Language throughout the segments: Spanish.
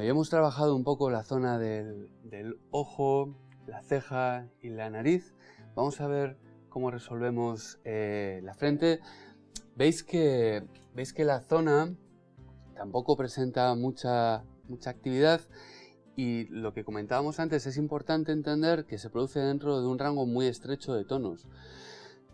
Habíamos trabajado un poco la zona del ojo, la ceja y la nariz. Vamos a ver cómo resolvemos la frente. Veis que la zona tampoco presenta mucha actividad, y lo que comentábamos antes, es importante entender que se produce dentro de un rango muy estrecho de tonos.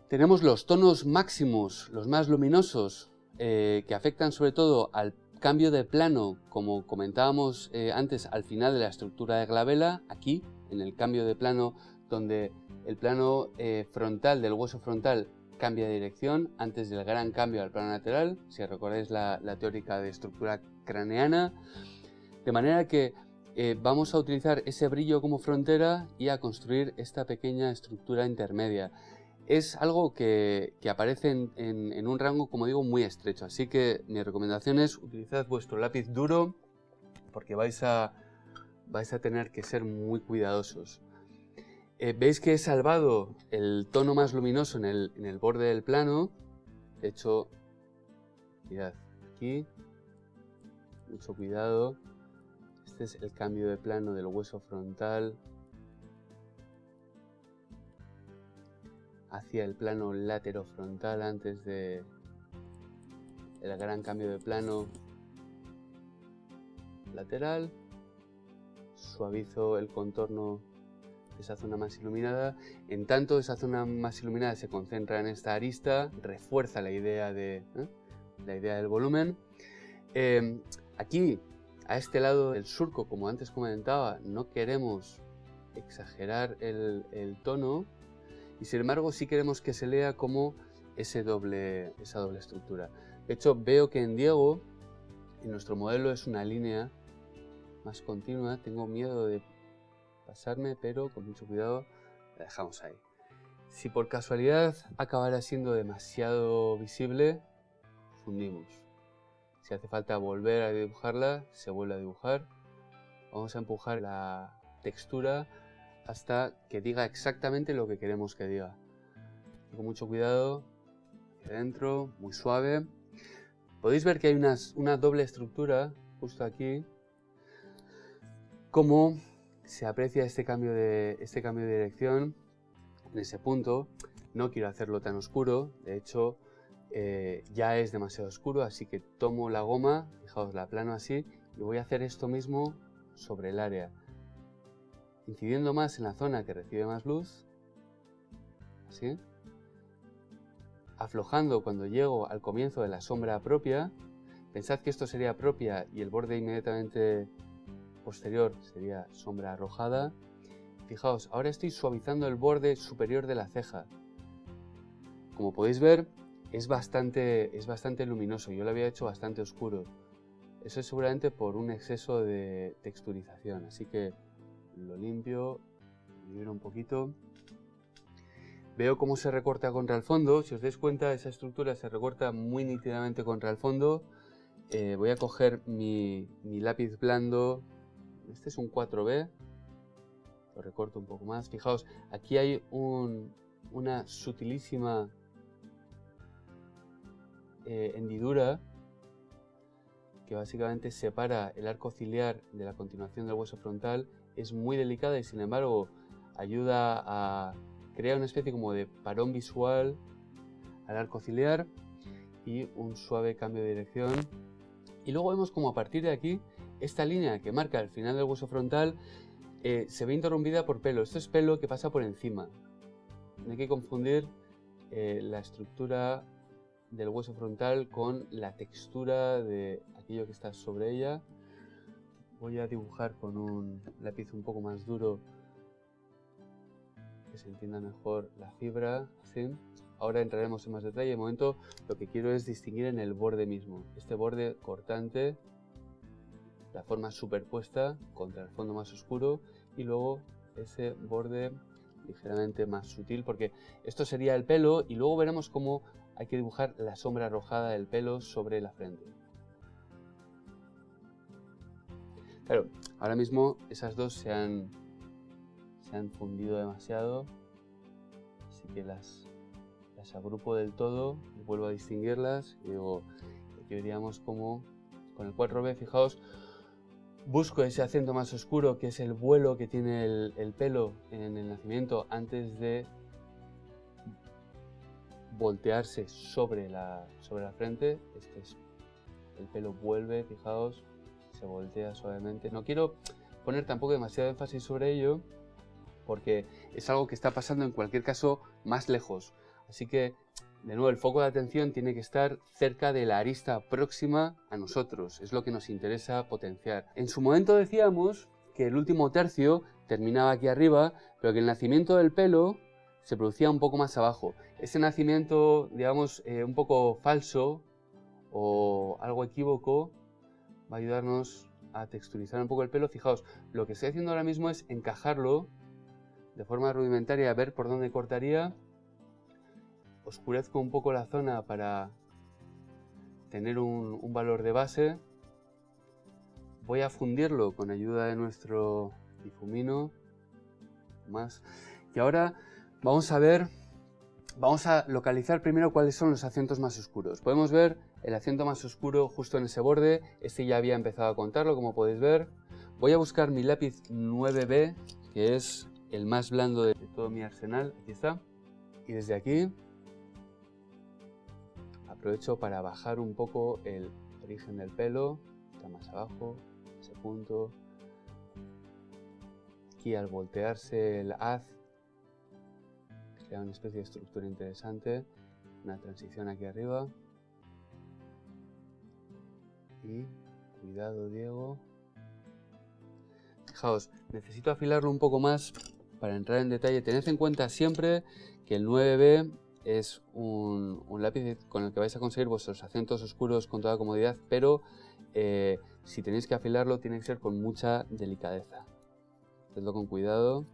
Tenemos los tonos máximos, los más luminosos, que afectan sobre todo al cambio de plano, como comentábamos antes, al final de la estructura de glabela, aquí, en el cambio de plano, donde el plano frontal del hueso frontal cambia de dirección antes del gran cambio al plano lateral, si recordáis la teórica de estructura craneana, de manera que vamos a utilizar ese brillo como frontera y a construir esta pequeña estructura intermedia. Es algo que aparece en un rango, como digo, muy estrecho, así que mi recomendación es utilizar vuestro lápiz duro, porque vais a tener que ser muy cuidadosos. Veis que he salvado el tono más luminoso en el borde del plano. De hecho, mirad, aquí, mucho cuidado. Este es el cambio de plano del hueso frontal hacia el plano laterofrontal antes del gran cambio de plano lateral. Suavizo el contorno de esa zona más iluminada. En tanto esa zona más iluminada se concentra en esta arista, refuerza la idea del volumen. Aquí, a este lado del surco, como antes comentaba, no queremos exagerar el tono, y sin embargo sí queremos que se lea como esa doble estructura. De hecho, veo que en Diego, en nuestro modelo, es una línea más continua. Tengo miedo de pasarme, pero con mucho cuidado la dejamos ahí. Si por casualidad acabara siendo demasiado visible, fundimos. Si hace falta volver a dibujarla, se vuelve a dibujar. Vamos a empujar la textura hasta que diga exactamente lo que queremos que diga. Con mucho cuidado, hacia adentro, muy suave. Podéis ver que hay una doble estructura justo aquí. Cómo se aprecia este cambio de dirección en ese punto. No quiero hacerlo tan oscuro, de hecho ya es demasiado oscuro, así que tomo la goma, fijaos, la plano así, y voy a hacer esto mismo sobre el área, incidiendo más en la zona que recibe más luz, así, aflojando cuando llego al comienzo de la sombra propia. Pensad que esto sería propia y el borde inmediatamente posterior sería sombra arrojada. Fijaos, ahora estoy suavizando el borde superior de la ceja. Como podéis ver, es bastante luminoso. Yo lo había hecho bastante oscuro. Eso es seguramente por un exceso de texturización, así que lo limpio, libero un poquito. Veo cómo se recorta contra el fondo. Si os dais cuenta, esa estructura se recorta muy nítidamente contra el fondo. Voy a coger mi lápiz blando. Este es un 4B. Lo recorto un poco más. Fijaos, aquí hay una sutilísima hendidura que básicamente separa el arco ciliar de la continuación del hueso frontal. Es muy delicada y sin embargo ayuda a crear una especie como de parón visual al arco ciliar y un suave cambio de dirección. Y luego vemos como a partir de aquí, esta línea que marca el final del hueso frontal se ve interrumpida por pelo. Esto es pelo que pasa por encima. No hay que confundir la estructura del hueso frontal con la textura de aquello que está sobre ella. Voy a dibujar con un lápiz un poco más duro, que se entienda mejor la fibra, ¿sí? Ahora entraremos en más detalle. De momento lo que quiero es distinguir en el borde mismo. Este borde cortante, la forma superpuesta contra el fondo más oscuro, y luego ese borde ligeramente más sutil, porque esto sería el pelo, y luego veremos cómo hay que dibujar la sombra arrojada del pelo sobre la frente. Claro, ahora mismo esas dos se han fundido demasiado, así que las agrupo del todo y vuelvo a distinguirlas. Y digo, aquí veríamos como con el 4B, fijaos, busco ese acento más oscuro, que es el vuelo que tiene el pelo en el nacimiento antes de voltearse sobre la frente. El pelo vuelve, fijaos, se voltea suavemente. No quiero poner tampoco demasiado énfasis sobre ello, porque es algo que está pasando en cualquier caso más lejos. Así que, de nuevo, el foco de atención tiene que estar cerca de la arista próxima a nosotros. Es lo que nos interesa potenciar. En su momento decíamos que el último tercio terminaba aquí arriba, pero que el nacimiento del pelo se producía un poco más abajo. Ese nacimiento, digamos, un poco falso o algo equívoco, va a ayudarnos a texturizar un poco el pelo. Fijaos, lo que estoy haciendo ahora mismo es encajarlo de forma rudimentaria, a ver por dónde cortaría. Oscurezco un poco la zona para tener un valor de base. Voy a fundirlo con ayuda de nuestro difumino. Más. Y ahora vamos a localizar primero cuáles son los acentos más oscuros. Podemos ver el acento más oscuro justo en ese borde. Este ya había empezado a contarlo, como podéis ver. Voy a buscar mi lápiz 9B, que es el más blando de todo mi arsenal. Aquí está. Y desde aquí aprovecho para bajar un poco el origen del pelo. Está más abajo, ese punto. Aquí, al voltearse el haz, crea una especie de estructura interesante. Una transición aquí arriba. Y cuidado, Diego. Fijaos, necesito afilarlo un poco más para entrar en detalle. Tened en cuenta siempre que el 9B es un lápiz con el que vais a conseguir vuestros acentos oscuros con toda comodidad, pero si tenéis que afilarlo tiene que ser con mucha delicadeza. Hacedlo con cuidado.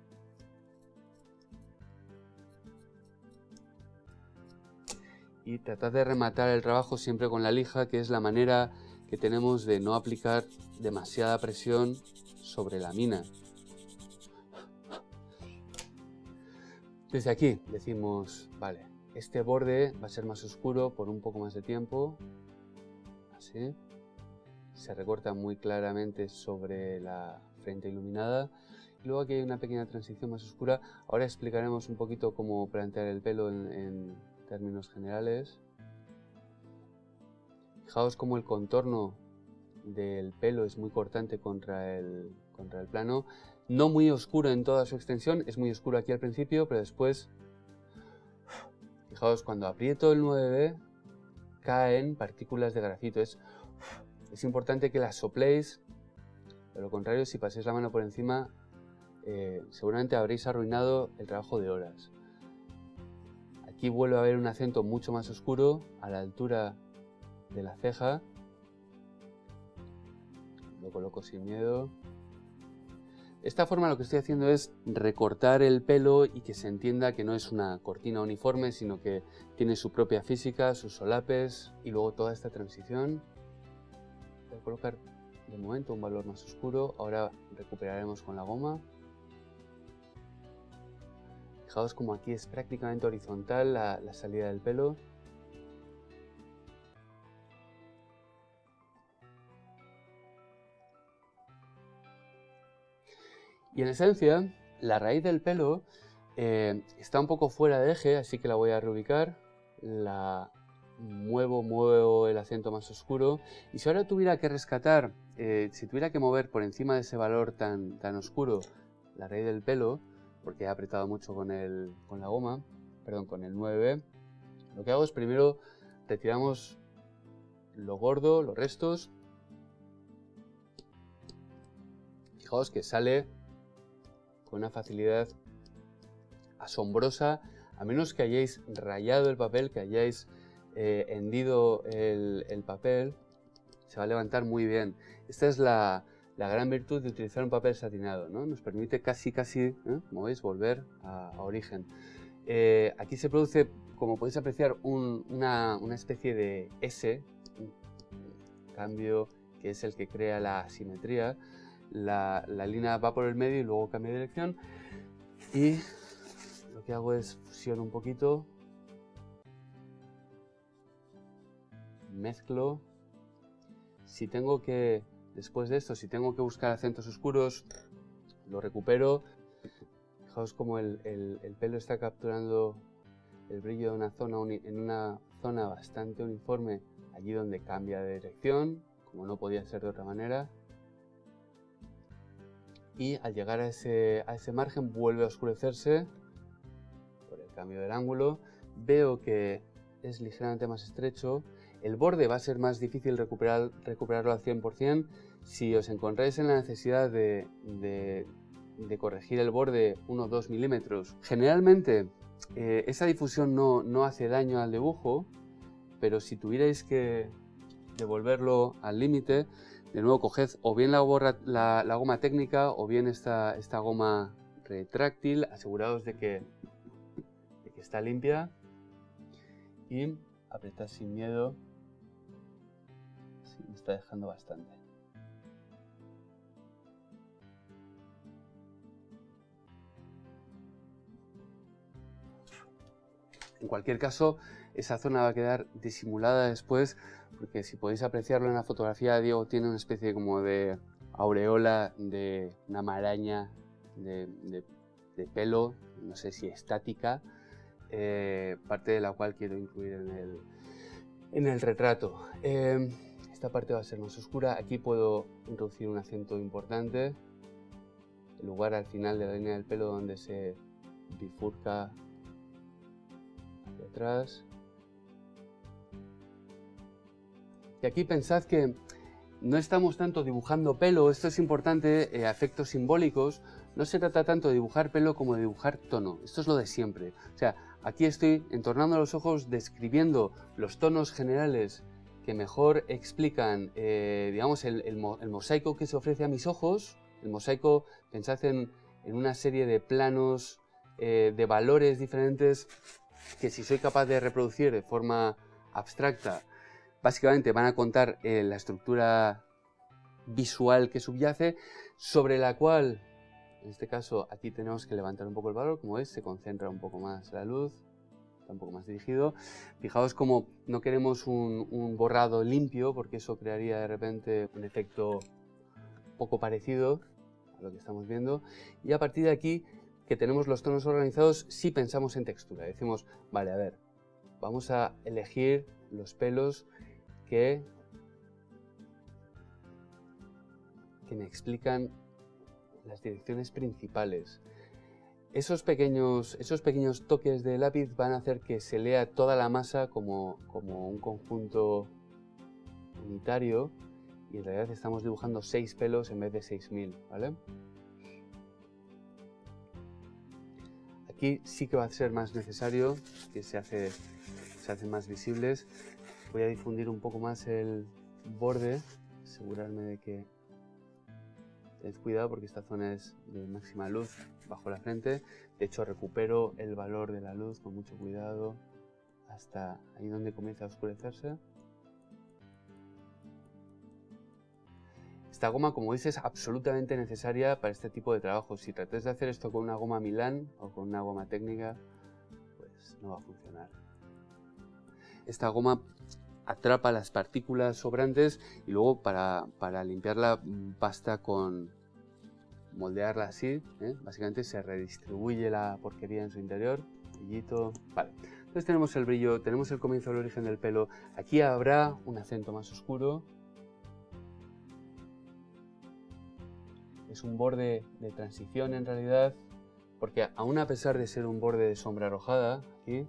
Y tratad de rematar el trabajo siempre con la lija, que es la manera que tenemos de no aplicar demasiada presión sobre la mina. Desde aquí decimos, vale, este borde va a ser más oscuro por un poco más de tiempo. Así. Se recorta muy claramente sobre la frente iluminada. Y luego aquí hay una pequeña transición más oscura. Ahora explicaremos un poquito cómo plantear el pelo en términos generales. Fijaos cómo el contorno del pelo es muy cortante contra el plano. No muy oscuro en toda su extensión, es muy oscuro aquí al principio, pero después, fijaos, cuando aprieto el 9B, caen partículas de grafito. Es importante que las sopléis, de lo contrario, si pasáis la mano por encima, seguramente habréis arruinado el trabajo de horas. Aquí vuelve a haber un acento mucho más oscuro a la altura de la ceja. Lo coloco sin miedo. De esta forma lo que estoy haciendo es recortar el pelo y que se entienda que no es una cortina uniforme, sino que tiene su propia física, sus solapes y luego toda esta transición. Voy a colocar de momento un valor más oscuro, ahora recuperaremos con la goma. Fijaos como aquí es prácticamente horizontal la salida del pelo. Y en esencia, la raíz del pelo está un poco fuera de eje, así que la voy a reubicar. La muevo el acento más oscuro. Y si ahora tuviera que rescatar, si tuviera que mover por encima de ese valor tan oscuro la raíz del pelo, porque he apretado mucho con la goma, perdón, con el 9B, lo que hago es primero retiramos lo gordo, los restos. Fijaos que sale con una facilidad asombrosa, a menos que hayáis rayado el papel, que hayáis hendido el papel, se va a levantar muy bien. Esta es la gran virtud de utilizar un papel satinado, ¿no? Nos permite casi, como veis, volver a origen. Aquí se produce, como podéis apreciar, una especie de S, un cambio que es el que crea la asimetría. La línea va por el medio y luego cambia de dirección. Y lo que hago es fusiono un poquito, mezclo. Si tengo que después de esto, si tengo que buscar acentos oscuros, lo recupero. Fijaos cómo el pelo está capturando el brillo de una zona en una zona bastante uniforme, allí donde cambia de dirección, como no podía ser de otra manera. Y al llegar a ese margen vuelve a oscurecerse por el cambio del ángulo. Veo que es ligeramente más estrecho. El borde va a ser más difícil recuperarlo al 100%. Si os encontráis en la necesidad de corregir el borde 1 o 2 milímetros, generalmente esa difusión no hace daño al dibujo, pero si tuvierais que devolverlo al límite, de nuevo coged o bien la goma técnica o bien esta goma retráctil, aseguraos de que está limpia, y apretad sin miedo. Sí, me está dejando bastante. En cualquier caso, esa zona va a quedar disimulada después, porque si podéis apreciarlo en la fotografía, Diego tiene una especie como de aureola, de una maraña de pelo, no sé si estática, parte de la cual quiero incluir en el retrato. Esta parte va a ser más oscura. Aquí puedo introducir un acento importante, el lugar al final de la línea del pelo donde se bifurca hacia atrás. Y aquí pensad que no estamos tanto dibujando pelo, esto es importante, efectos simbólicos. No se trata tanto de dibujar pelo como de dibujar tono, esto es lo de siempre. O sea, aquí estoy entornando los ojos, describiendo los tonos generales que mejor explican, digamos, el mosaico que se ofrece a mis ojos. El mosaico, pensad en una serie de planos, de valores diferentes, que si soy capaz de reproducir de forma abstracta, básicamente van a contar la estructura visual que subyace, sobre la cual, en este caso, aquí tenemos que levantar un poco el valor. Como veis, se concentra un poco más la luz, está un poco más dirigido. Fijaos como no queremos un borrado limpio, porque eso crearía de repente un efecto poco parecido a lo que estamos viendo. Y a partir de aquí, que tenemos los tonos organizados, sí pensamos en textura. Decimos, vale, a ver, vamos a elegir los pelos que me explican las direcciones principales. Esos pequeños toques de lápiz van a hacer que se lea toda la masa como un conjunto unitario, y en realidad estamos dibujando 6 pelos en vez de 6000, ¿vale? Aquí sí que va a ser más necesario, que se hacen más visibles. Voy a difundir un poco más el borde, asegurarme de que tened cuidado porque esta zona es de máxima luz bajo la frente. De hecho, recupero el valor de la luz con mucho cuidado hasta ahí donde comienza a oscurecerse. Esta goma, como veis, es absolutamente necesaria para este tipo de trabajo. Si tratáis de hacer esto con una goma Milán o con una goma técnica, pues no va a funcionar. Esta goma atrapa las partículas sobrantes y luego para limpiarla basta con moldearla así, básicamente se redistribuye la porquería en su interior. Brillito. Vale. Entonces tenemos el brillo, tenemos el comienzo del origen del pelo. Aquí habrá un acento más oscuro. Es un borde de transición en realidad, porque aún a pesar de ser un borde de sombra arrojada, aquí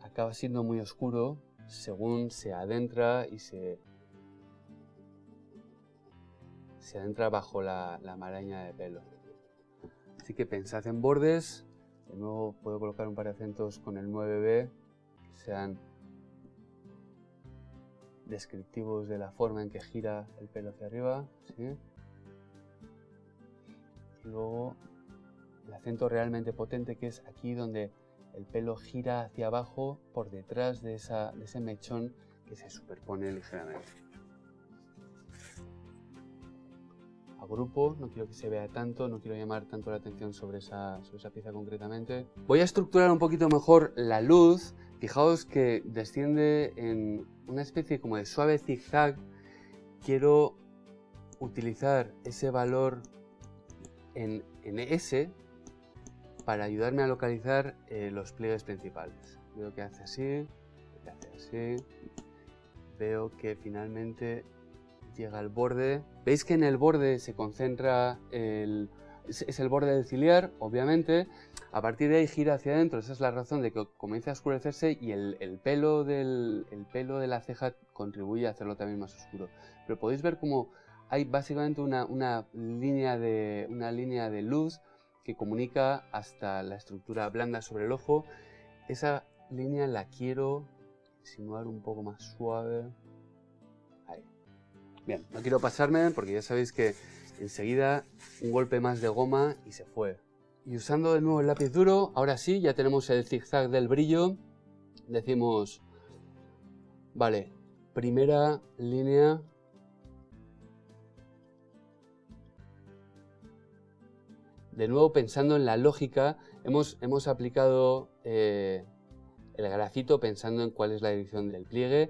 acaba siendo muy oscuro según se adentra y se adentra bajo la maraña de pelo. Así que pensad en bordes. De nuevo puedo colocar un par de acentos con el 9B que sean descriptivos de la forma en que gira el pelo hacia arriba, ¿sí? Y luego el acento realmente potente, que es aquí donde el pelo gira hacia abajo por detrás de ese mechón que se superpone ligeramente. Agrupo, no quiero que se vea tanto, no quiero llamar tanto la atención sobre esa pieza concretamente. Voy a estructurar un poquito mejor la luz. Fijaos que desciende en una especie como de suave zigzag. Quiero utilizar ese valor en S para ayudarme a localizar los pliegues principales. Veo que hace así, que hace así, veo que finalmente llega al borde. ¿Veis que en el borde se concentra es el borde del ciliar, obviamente? A partir de ahí gira hacia adentro, esa es la razón de que comience a oscurecerse y el pelo de la ceja contribuye a hacerlo también más oscuro. Pero podéis ver como hay básicamente una línea de luz que comunica hasta la estructura blanda sobre el ojo. Esa línea la quiero insinuar un poco más suave. Ahí. Bien, no quiero pasarme porque ya sabéis que enseguida un golpe más de goma y se fue. Y usando de nuevo el lápiz duro, ahora sí, ya tenemos el zigzag del brillo. Decimos, vale, primera línea. De nuevo, pensando en la lógica, hemos aplicado el grafito pensando en cuál es la dirección del pliegue,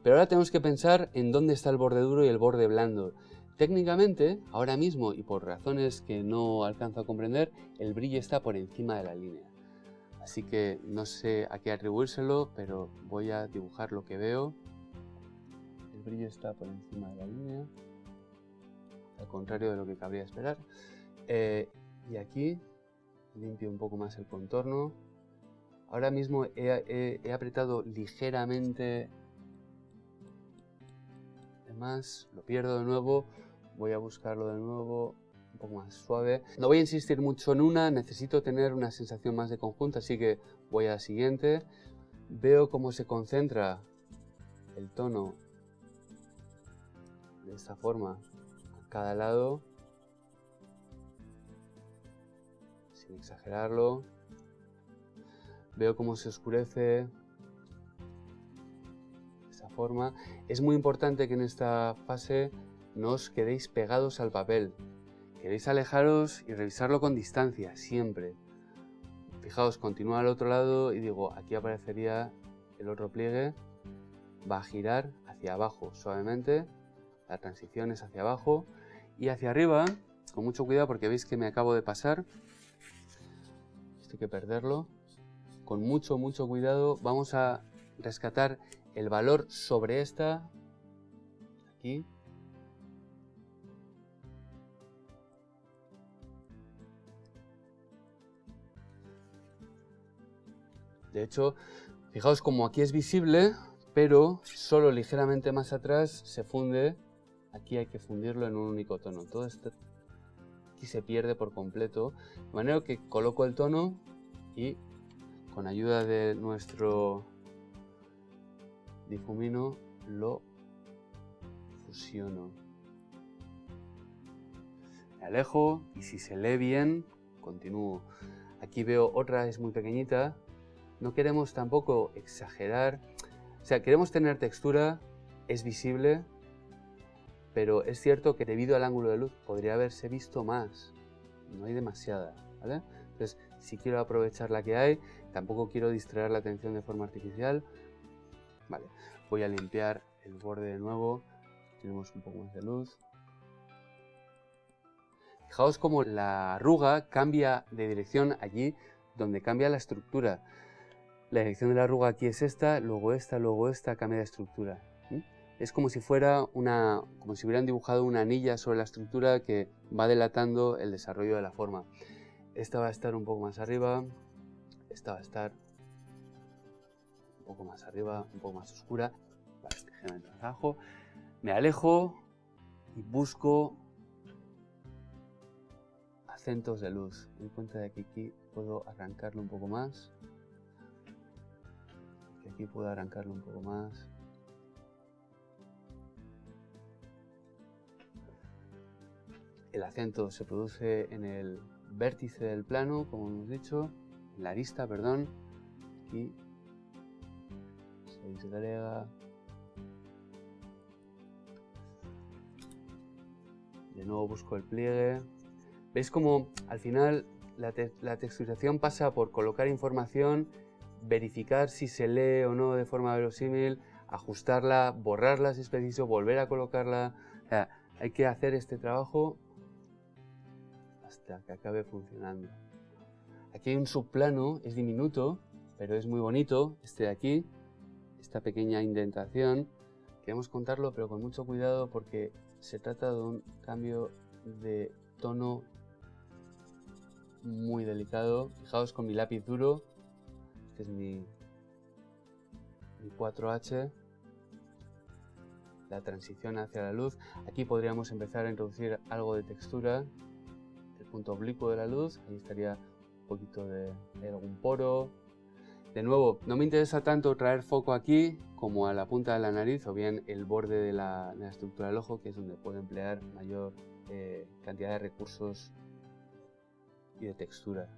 pero ahora tenemos que pensar en dónde está el borde duro y el borde blando. Técnicamente, ahora mismo, y por razones que no alcanzo a comprender, el brillo está por encima de la línea. Así que no sé a qué atribuírselo, pero voy a dibujar lo que veo. El brillo está por encima de la línea, al contrario de lo que cabría esperar. Y aquí limpio un poco más el contorno. Ahora mismo he apretado ligeramente de más, lo pierdo de nuevo, voy a buscarlo de nuevo, un poco más suave. No voy a insistir mucho en una, necesito tener una sensación más de conjunto, así que voy a la siguiente. Veo cómo se concentra el tono de esta forma a cada lado, sin exagerarlo. Veo cómo se oscurece de esta forma. Es muy importante que en esta fase no os quedéis pegados al papel. Queréis alejaros y revisarlo con distancia, siempre. Fijaos, continúa al otro lado y digo, aquí aparecería el otro pliegue. Va a girar hacia abajo suavemente. La transición es hacia abajo. Y hacia arriba, con mucho cuidado porque veis que me acabo de pasar. Esto hay que perderlo. Con mucho cuidado vamos a rescatar el valor sobre esta, aquí. De hecho, fijaos como aquí es visible, pero solo ligeramente más atrás se funde. Aquí hay que fundirlo en un único tono. Todo esto aquí se pierde por completo. De manera que coloco el tono y con ayuda de nuestro difumino lo fusiono. Me alejo y si se lee bien, continúo. Aquí veo otra, es muy pequeñita. No queremos tampoco exagerar. O sea, queremos tener textura, es visible, pero es cierto que debido al ángulo de luz podría haberse visto más. No hay demasiada, ¿vale? Entonces, si quiero aprovechar la que hay, tampoco quiero distraer la atención de forma artificial. Vale, voy a limpiar el borde de nuevo. Tenemos un poco más de luz. Fijaos cómo la arruga cambia de dirección allí donde cambia la estructura. La dirección de la arruga aquí es esta, luego esta, cambia de estructura. Es como si fuera como si hubieran dibujado una anilla sobre la estructura que va delatando el desarrollo de la forma. Esta va a estar un poco más arriba, esta va a estar un poco más arriba, un poco más oscura. Vale, ligeramente más abajo. Me alejo y busco acentos de luz. Me doy cuenta de que aquí puedo arrancarlo un poco más. Que aquí puedo arrancarlo un poco más. El acento se produce en el vértice del plano, como hemos dicho, en la arista, perdón. Aquí se disgrega. De nuevo busco el pliegue. ¿Veis cómo al final la texturización pasa por colocar información, verificar si se lee o no de forma verosímil, ajustarla, borrarla si es preciso, volver a colocarla? O sea, Hay que hacer este trabajo hasta que acabe funcionando. Aquí hay un subplano, es diminuto, pero es muy bonito, este de aquí, esta pequeña indentación. Queremos contarlo, pero con mucho cuidado porque se trata de un cambio de tono muy delicado. Fijaos con mi lápiz duro, este es mi 4H, la transición hacia la luz. Aquí podríamos empezar a introducir algo de textura, el punto oblicuo de la luz, ahí estaría un poquito de algún poro. De nuevo, no me interesa tanto traer foco aquí como a la punta de la nariz o bien el borde de la estructura del ojo, que es donde puedo emplear mayor cantidad de recursos y de textura.